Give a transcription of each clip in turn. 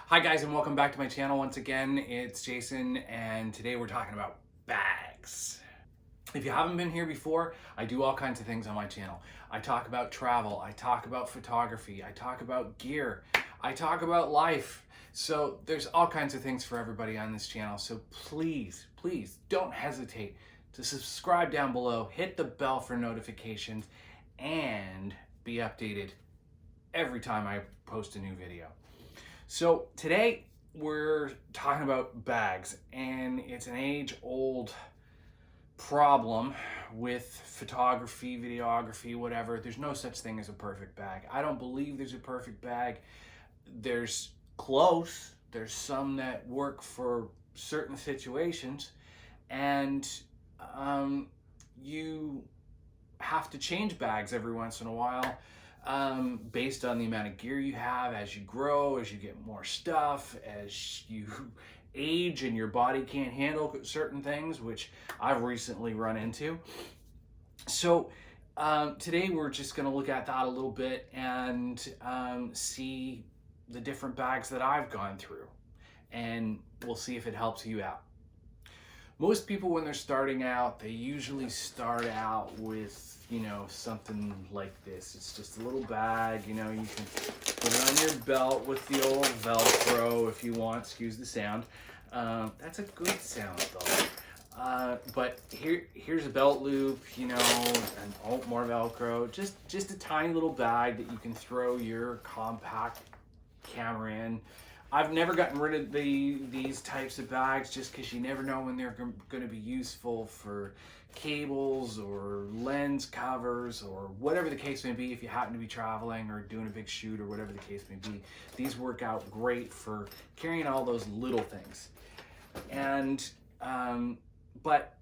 Hi guys, and welcome back to my channel once again. It's Jason, and today we're talking about bags. If you haven't been here before, I do all kinds of things on my channel. I talk about travel, I talk about photography, I talk about gear, I talk about life. So there's all kinds of things for everybody on this channel. So please don't hesitate to subscribe down below, hit the bell for notifications, and be updated every time I post a new video. So today we're talking about bags, and it's an age-old problem with photography, videography, whatever. There's no such thing as a perfect bag. I don't believe there's a perfect bag. There's close. There's some that work for certain situations, and you have to change bags every once in a while. Based on the amount of gear you have, as you grow, as you get more stuff, as you age and your body can't handle certain things, which I've recently run into. So today we're just going to look at that a little bit and see the different bags that I've gone through, and we'll see if it helps you out. Most people, when they're starting out, they usually start out with, something like this. It's just a little bag, you can put it on your belt with the old Velcro if you want, excuse the sound. That's a good sound though. But here's a belt loop, and more Velcro, just a tiny little bag that you can throw your compact camera in. I've never gotten rid of these types of bags just because you never know when they're going to be useful for cables or lens covers or whatever the case may be. If you happen to be traveling or doing a big shoot or whatever the case may be, these work out great for carrying all those little things. And but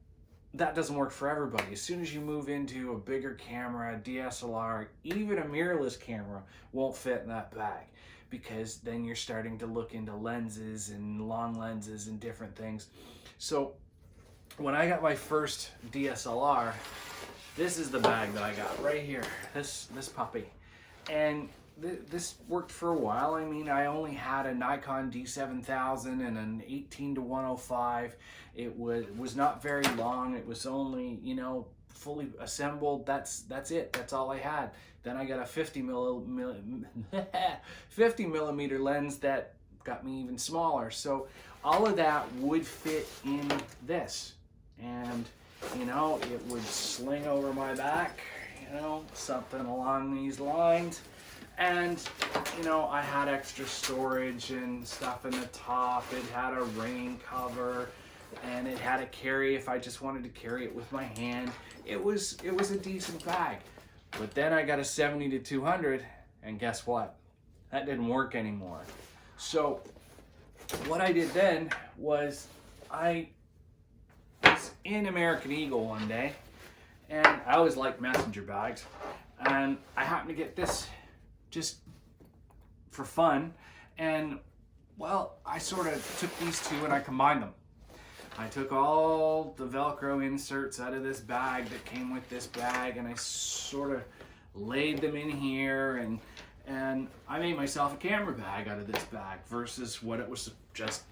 that doesn't work for everybody. As soon as you move into a bigger camera, a DSLR, even a mirrorless camera won't fit in that bag, because then you're starting to look into lenses and long lenses and different things. So when I got my first DSLR, this is the bag that I got right here, this puppy. And this worked for a while. I mean, I only had a Nikon D7000 and an 18-105. It was not very long. It was only, fully assembled. That's it. That's all I had. Then I got a 50 millimeter lens that got me even smaller. So all of that would fit in this, and it would sling over my back, something along these lines. And I had extra storage and stuff in the top. It had a rain cover, and it had a carry if I just wanted to carry it with my hand. It was a decent bag. But then I got a 70-200, and guess what? That didn't work anymore. So what I did then was I was in American Eagle one day, and I always liked messenger bags, and I happened to get this just for fun. And well, I sort of took these two and I combined them. I took all the Velcro inserts out of this bag that came with this bag, and I sort of laid them in here, and I made myself a camera bag out of this bag versus what it was just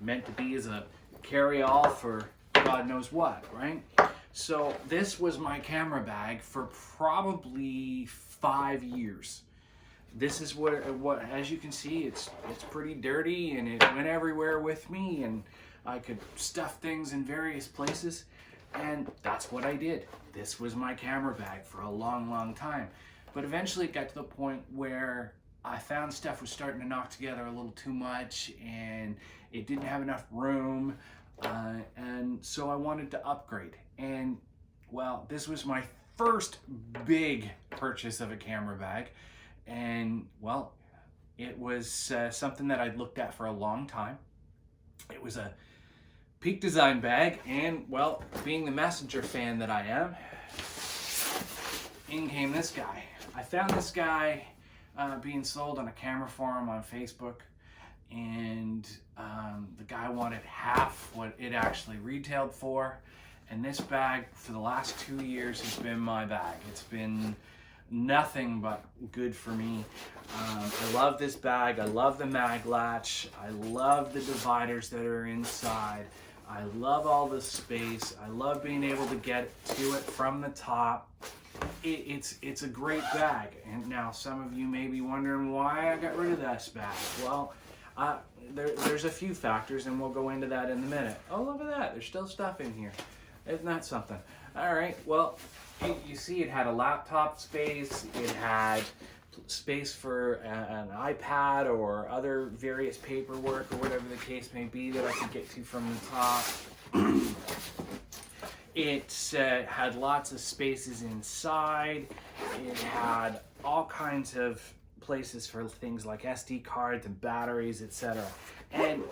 meant to be as a carry-all for God knows what, right? So this was my camera bag for probably 5 years. This is what as you can see, it's pretty dirty, and it went everywhere with me, and I could stuff things in various places, and that's what I did. This was my camera bag for a long time. But eventually it got to the point where I found stuff was starting to knock together a little too much, and it didn't have enough room, and so I wanted to upgrade. And well, this was my first big purchase of a camera bag, and well, it was something that I'd looked at for a long time. It was a Peak Design bag, and well, being the messenger fan that I am, in came this guy. I found this guy being sold on a camera forum on Facebook, and the guy wanted half what it actually retailed for. And this bag for the last 2 years has been my bag. It's been nothing but good for me. I love this bag. I love the mag latch. I love the dividers that are inside. I love all the space. I love being able to get to it from the top. It's a great bag. And now some of you may be wondering why I got rid of this bag. Well, there's a few factors, and we'll go into that in a minute. Oh, look at that. There's still stuff in here. Isn't that something? All right, well, you see it had a laptop space. It had space for an iPad or other various paperwork or whatever the case may be that I could get to from the top. It had lots of spaces inside. It had all kinds of places for things like SD cards and batteries, etc. And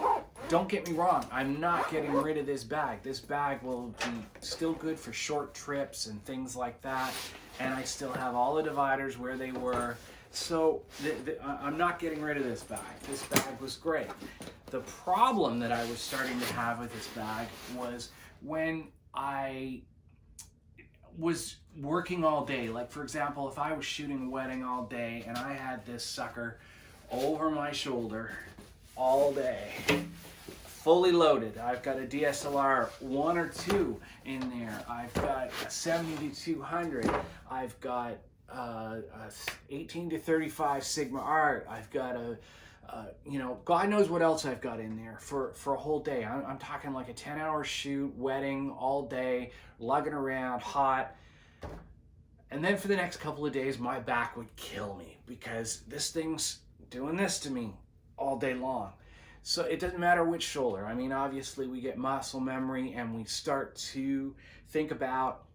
don't get me wrong, I'm not getting rid of this bag. This bag will be still good for short trips and things like that. And I still have all the dividers where they were. So I'm not getting rid of this bag. This bag was great. The problem that I was starting to have with this bag was when I was working all day. Like, for example, if I was shooting a wedding all day and I had this sucker over my shoulder all day, fully loaded. I've got a DSLR 1 or 2 in there. I've got a 70-200. I've got 18-35 Sigma Art. I've got you know, God knows what else I've got in there for a whole day. I'm talking like a 10-hour shoot, wedding, all day, lugging around, hot. And then for the next couple of days, my back would kill me because this thing's doing this to me all day long. So it doesn't matter which shoulder. I mean, obviously we get muscle memory and we start to think about,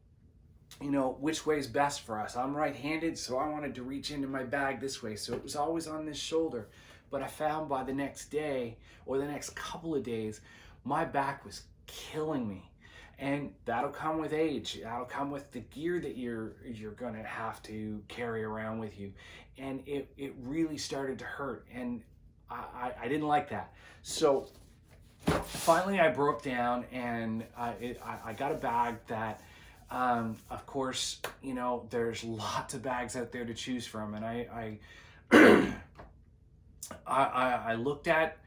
you know, which way is best for us. I'm right-handed, so I wanted to reach into my bag this way. So it was always on this shoulder. But I found by the next day or the next couple of days, my back was killing me. And that'll come with age. That'll come with the gear that you're gonna have to carry around with you. And it really started to hurt. And I didn't like that. So finally I broke down and I got a bag that, of course, you know, there's lots of bags out there to choose from. And I looked at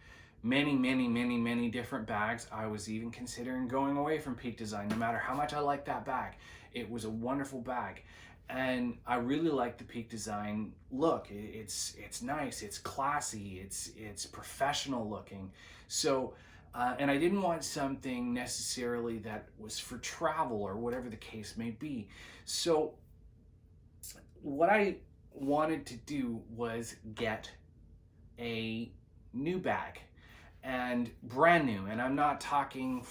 many different bags. I was even considering going away from Peak Design, no matter how much I liked that bag. It was a wonderful bag. And I really like the Peak Design look. It's nice, it's classy, it's professional looking. So, and I didn't want something necessarily that was for travel or whatever the case may be. So what I wanted to do was get a new bag, and brand new. And I'm not talking,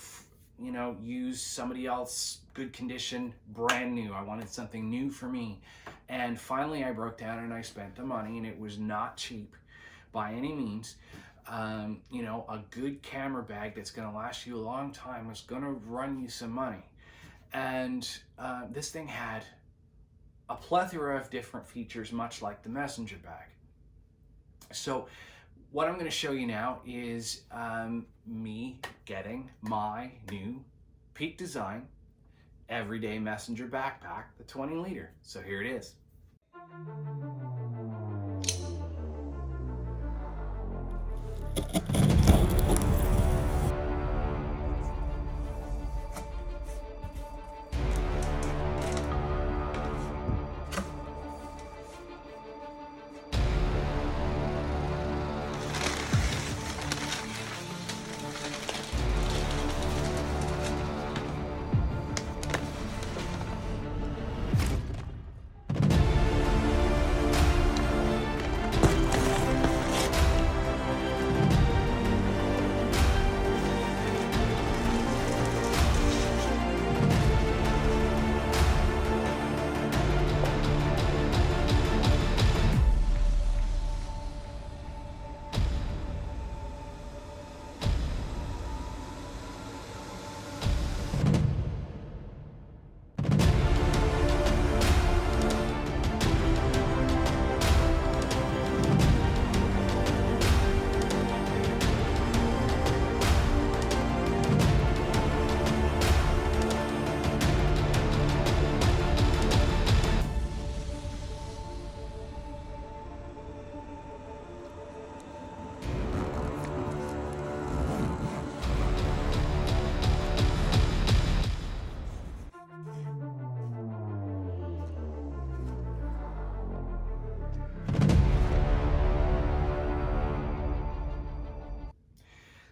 you know, use somebody else, good condition, brand new. I wanted something new for me. And finally I broke down and I spent the money, and it was not cheap by any means. You know, a good camera bag that's gonna last you a long time is gonna run you some money. And this thing had a plethora of different features, much like the messenger bag. So what I'm going to show you now is me getting my new Peak Design Everyday Messenger Backpack, the 20 liter. So here it is.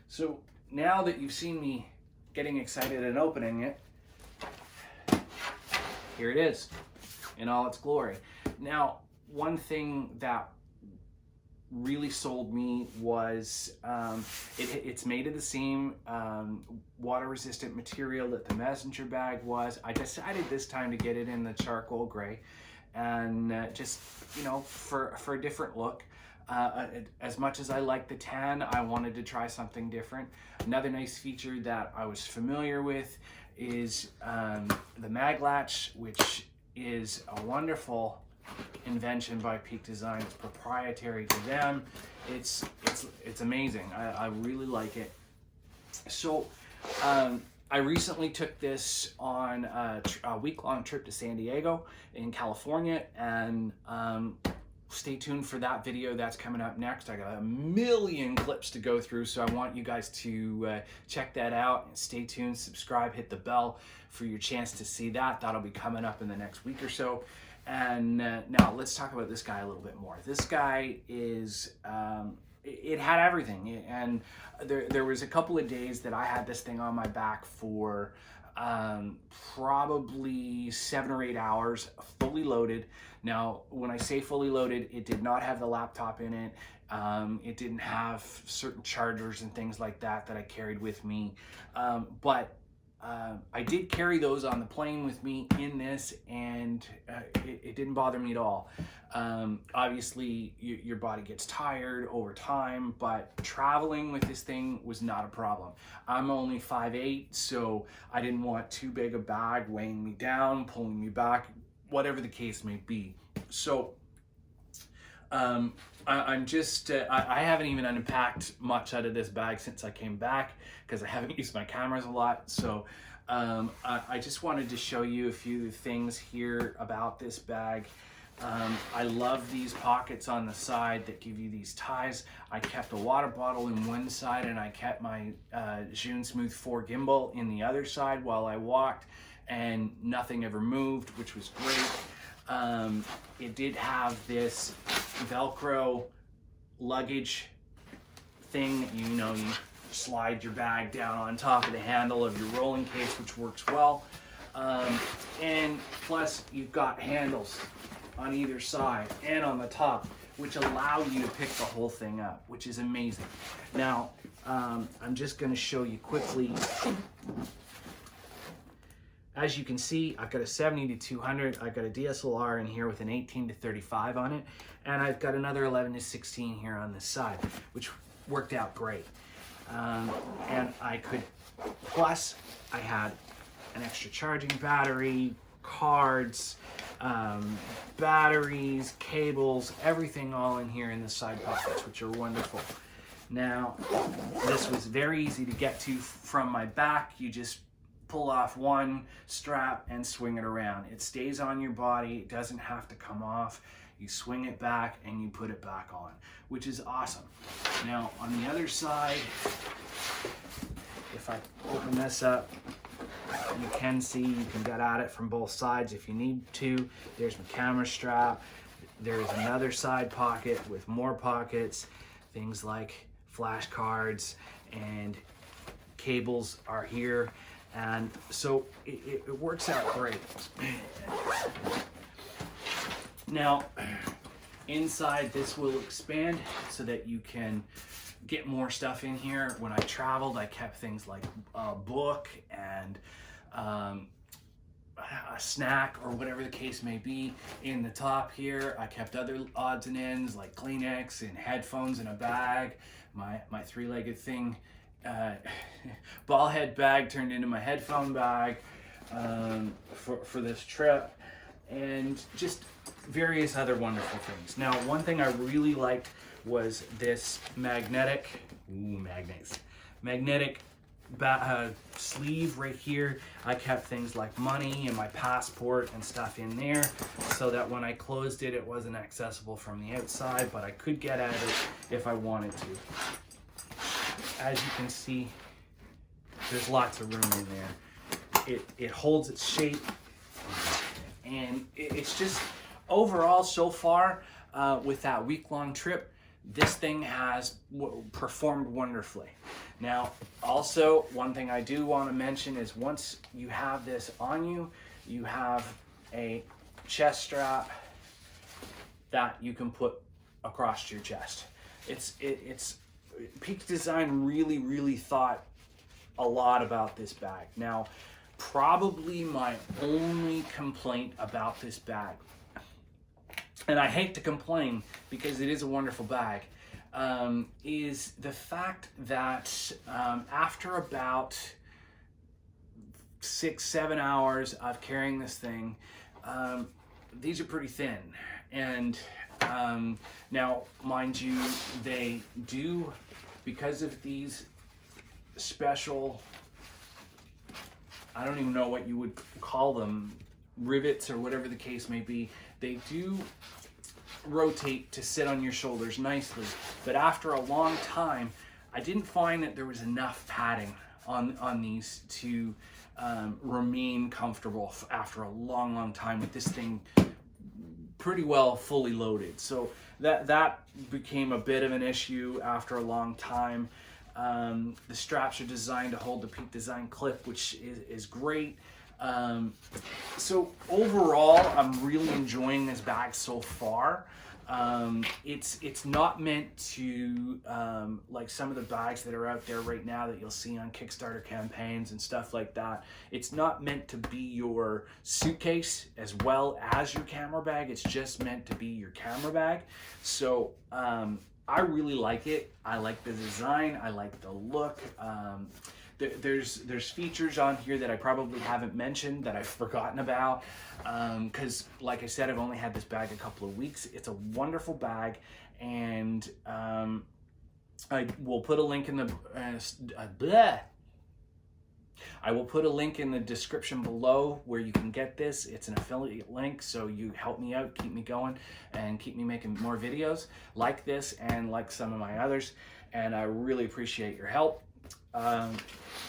So now that you've seen me getting excited and opening it, here it is in all its glory. Now, one thing that really sold me was it's made of the same water resistant material that the messenger bag was. I decided this time to get it in the charcoal gray, and just, you know, for a different look. As much as I like the tan, I wanted to try something different. Another nice feature that I was familiar with is the mag latch, which is a wonderful invention by Peak Design. It's proprietary to them. It's amazing. I really like it. So I recently took this on a week-long trip to San Diego in California, and stay tuned for that video. That's coming up next. I got a million clips to go through, so I want you guys to check that out. Stay tuned, subscribe, hit the bell for your chance to see that. That'll be coming up in the next week or so. And now let's talk about this guy a little bit more. This guy is, it had everything. And there was a couple of days that I had this thing on my back for probably 7 or 8 hours, fully loaded. Now, when I say fully loaded, it did not have the laptop in it. It didn't have certain chargers and things like that I carried with me. But I did carry those on the plane with me in this, and it didn't bother me at all. Obviously, your body gets tired over time, but traveling with this thing was not a problem. I'm only 5'8", so I didn't want too big a bag weighing me down, pulling me back, whatever the case may be. So I'm just, I haven't even unpacked much out of this bag since I came back, because I haven't used my cameras a lot. So I just wanted to show you a few things here about this bag. I love these pockets on the side that give you these ties. I kept a water bottle in one side, and I kept my Zhun Smooth 4 gimbal in the other side while I walked, and nothing ever moved, which was great. It did have this Velcro luggage thing. You know, you slide your bag down on top of the handle of your rolling case, which works well. And plus, you've got handles on either side and on the top, which allow you to pick the whole thing up, which is amazing. Now, I'm just going to show you quickly. As you can see, I've got a 70-200. I've got a DSLR in here with an 18-35 on it, and I've got another 11-16 here on this side, which worked out great. And I could, plus I had an extra charging battery, cards, batteries, cables, everything all in here in the side pockets, which are wonderful. Now, this was very easy to get to from my back. You just pull off one strap and swing it around. It stays on your body. It doesn't have to come off. You swing it back and you put it back on, which is awesome. Now, on the other side, if I open this up, you can see you can get at it from both sides if you need to. There's my camera strap. There's another side pocket with more pockets. Things like flashcards and cables are here. And so it works out great. Now, inside this will expand so that you can get more stuff in here. When I traveled, I kept things like a book and a snack or whatever the case may be in the top here. I kept other odds and ends like Kleenex and headphones in a bag. My three-legged thing, ball head bag turned into my headphone bag for this trip, and just various other wonderful things. Now, one thing I really liked was this magnetic sleeve right here. I kept things like money and my passport and stuff in there so that when I closed it, it wasn't accessible from the outside, but I could get at it if I wanted to. As you can see, there's lots of room in there. It holds its shape, and it's just overall so far with that week-long trip, this thing has performed wonderfully. Now, also, one thing I do want to mention is once you have this on you, you have a chest strap that you can put across your chest. It's Peak Design really thought a lot about this bag. Now, probably my only complaint about this bag, and I hate to complain because it is a wonderful bag, is the fact that after about 6-7 hours of carrying this thing, these are pretty thin. And now, mind you, they do, because of these special, I don't even know what you would call them, rivets or whatever the case may be, they do rotate to sit on your shoulders nicely. But after a long time, I didn't find that there was enough padding on these to remain comfortable after a long time with this thing pretty well fully loaded. So that became a bit of an issue after a long time. The straps are designed to hold the Peak Design clip, which is great. So overall, I'm really enjoying this bag so far. It's not meant to, like some of the bags that are out there right now that you'll see on Kickstarter campaigns and stuff like that. It's not meant to be your suitcase as well as your camera bag. It's just meant to be your camera bag. So, I really like it. I like the design. I like the look. There's features on here that I probably haven't mentioned that I've forgotten about, because like I said, I've only had this bag a couple of weeks. It's a wonderful bag, and I will put a link in the I will put a link in the description below where you can get this. It's an affiliate link, so you help me out, keep me going, and keep me making more videos like this and like some of my others, and I really appreciate your help.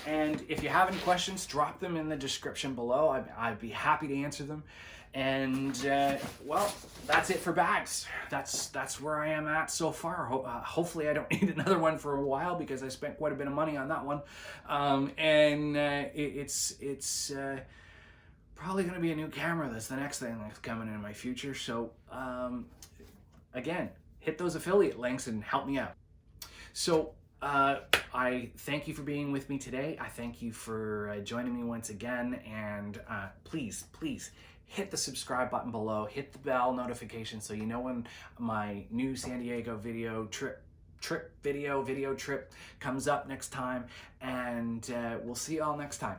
And if you have any questions, drop them in the description below. I'd be happy to answer them. And well, that's it for bags. That's where I am at so far. Hopefully I don't need another one for a while, because I spent quite a bit of money on that one. It's probably going to be a new camera. That's the next thing that's coming in my future. So again, hit those affiliate links and help me out. So I thank you for being with me today. I thank you for joining me once again, and please hit the subscribe button below, hit the bell notification so you know when my new San Diego video trip comes up next time, and we'll see you all next time.